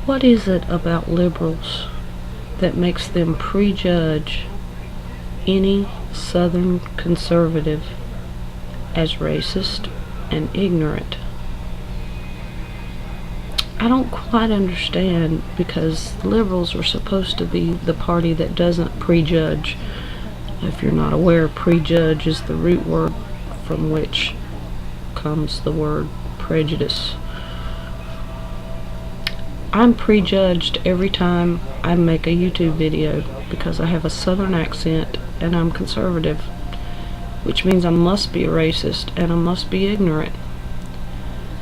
What is it about liberals that makes them prejudge any Southern conservative as racist and ignorant? I don't quite understand, because liberals are supposed to be the party that doesn't prejudge. If you're not aware, prejudge is the root word from which comes the word prejudice. I'm prejudged every time I make a YouTube video because I have a Southern accent and I'm conservative, which means I must be a racist and I must be ignorant.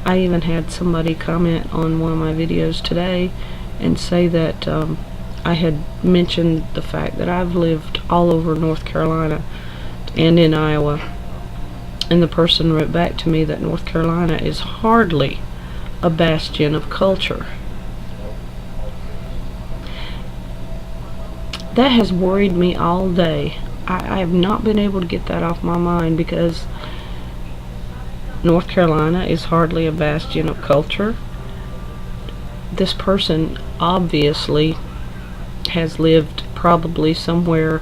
I even had somebody comment on one of my videos today and say that I had mentioned the fact that I've lived all over North Carolina and in Iowa, and the person wrote back to me that North Carolina is hardly a bastion of culture. That has worried me all day. I have not been able to get that off my mind, because North Carolina is hardly a bastion of culture. This person obviously has lived probably somewhere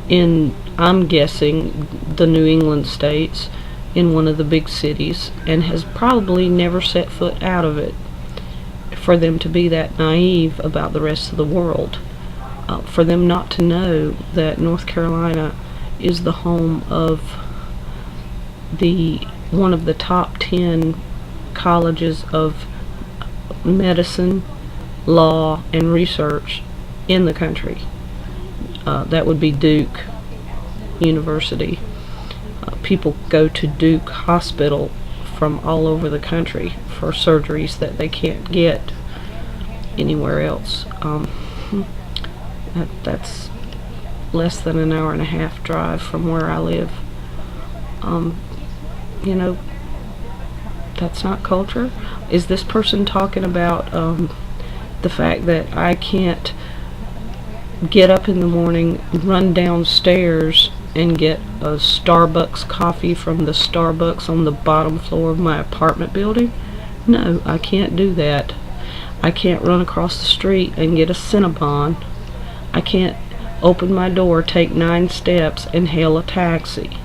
in, I'm guessing, the New England states, in one of the big cities, and has probably never set foot out of it, for them to be that naive about the rest of the world. For them not to know that North Carolina is the home of one of the top 10 colleges of medicine, law, and research in the country. That would be Duke University. People go to Duke Hospital from all over the country for surgeries that they can't get anywhere else. That's less than an hour and a half drive from where I live. You know, that's not culture. Is this person talking about the fact that I can't get up in the morning, run downstairs, and get a Starbucks coffee from the Starbucks on the bottom floor of my apartment building? No, I can't do that. I can't run across the street and get a Cinnabon. I can't open my door, take 9 steps, and hail a taxi.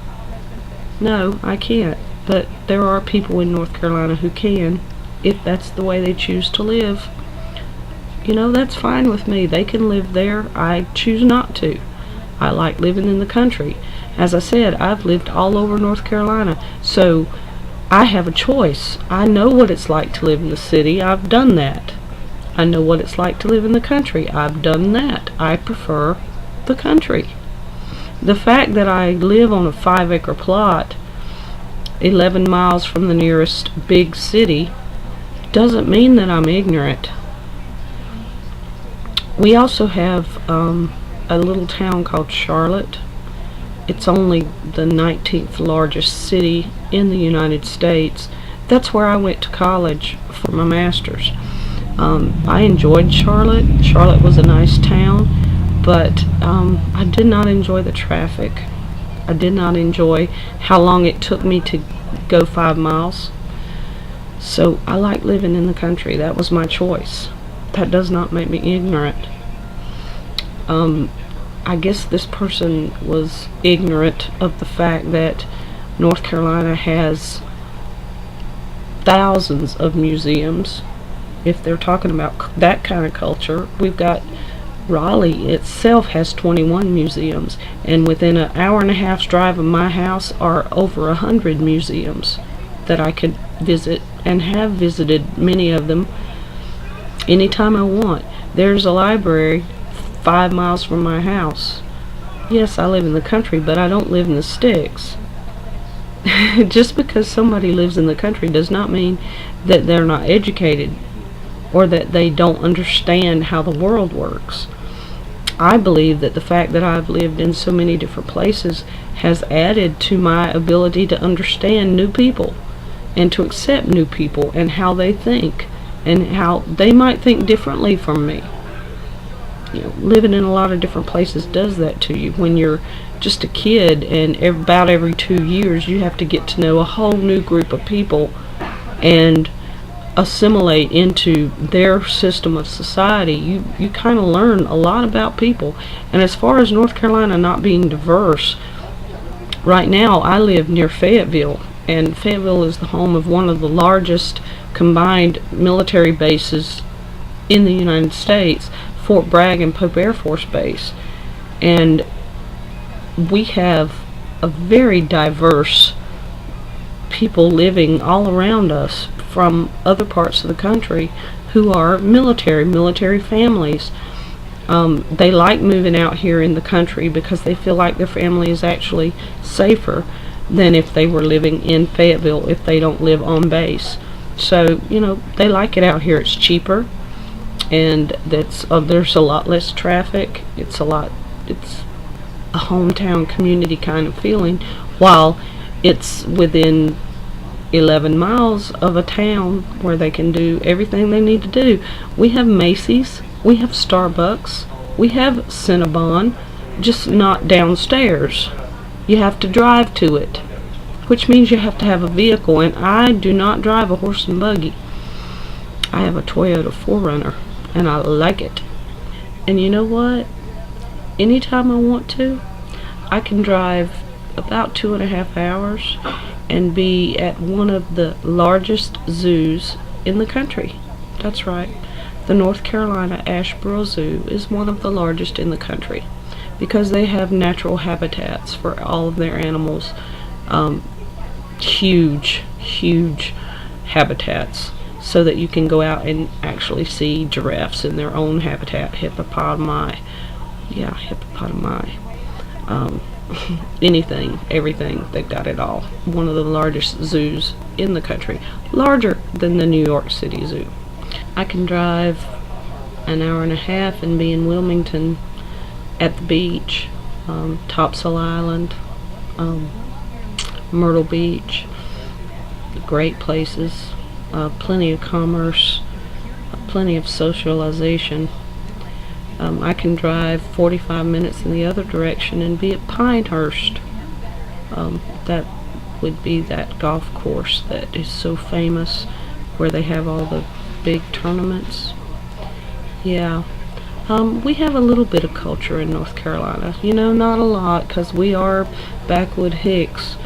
No, I can't. But there are people in North Carolina who can, if that's the way they choose to live. You know, that's fine with me. They can live there. I choose not to. I like living in the country. As I said, I've lived all over North Carolina, so I have a choice. I know what it's like to live in the city. I've done that. I know what it's like to live in the country. I've done that. I prefer the country. The fact that I live on a 5-acre plot 11 miles from the nearest big city doesn't mean that I'm ignorant. We also have a little town called Charlotte. It's only the 19th largest city in the United States. That's where I went to college for my master's. I enjoyed Charlotte. Charlotte was a nice town, but I did not enjoy the traffic. I did not enjoy how long it took me to go 5 miles. So I like living in the country. That was my choice. That does not make me ignorant. I guess this person was ignorant of the fact that North Carolina has thousands of museums. If they're talking about that kind of culture, we've got Raleigh itself has 21 museums, and within an hour and a half's drive of my house are over 100 museums that I could visit, and have visited many of them anytime I want. There's a library 5 miles from my house. Yes, I live in the country, but I don't live in the sticks. Just because somebody lives in the country does not mean that they're not educated, or that they don't understand how the world works. I believe that the fact that I've lived in so many different places has added to my ability to understand new people, and to accept new people and how they think, and how they might think differently from me. You know, living in a lot of different places does that to you. When you're just a kid, and about every 2 years you have to get to know a whole new group of people, and assimilate into their system of society, you kind of learn a lot about people. And as far as North Carolina not being diverse, right now I live near Fayetteville, and Fayetteville is the home of one of the largest combined military bases in the United States, Fort Bragg and Pope Air Force Base. And we have a very diverse people living all around us from other parts of the country who are military families. They like moving out here in the country because they feel like their family is actually safer than if they were living in Fayetteville if they don't live on base. So, they like it out here. It's cheaper, and there's a lot less traffic. It's a hometown community kind of feeling, while it's within 11 miles of a town where they can do everything they need to do. We have Macy's, we have Starbucks, we have Cinnabon, just not downstairs. You have to drive to it, which means you have to have a vehicle, and I do not drive a horse and buggy. I have a Toyota 4Runner, and I like it. And you know what? Anytime I want to, I can drive about 2.5 hours and be at one of the largest zoos in the country. That's right. The North Carolina Asheboro Zoo is one of the largest in the country because they have natural habitats for all of their animals. Huge habitats, so that you can go out and actually see giraffes in their own habitat, hippopotami, anything, everything, they've got it all. One of the largest zoos in the country, larger than the New York City Zoo. I can drive an hour and a half and be in Wilmington at the beach, Topsail Island, Myrtle Beach, great places, plenty of commerce, plenty of socialization. I can drive 45 minutes in the other direction and be at Pinehurst. That would be that golf course that is so famous, where they have all the big tournaments. Yeah. We have a little bit of culture in North Carolina. Not a lot, because we are backwood hicks,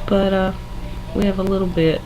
but we have a little bit.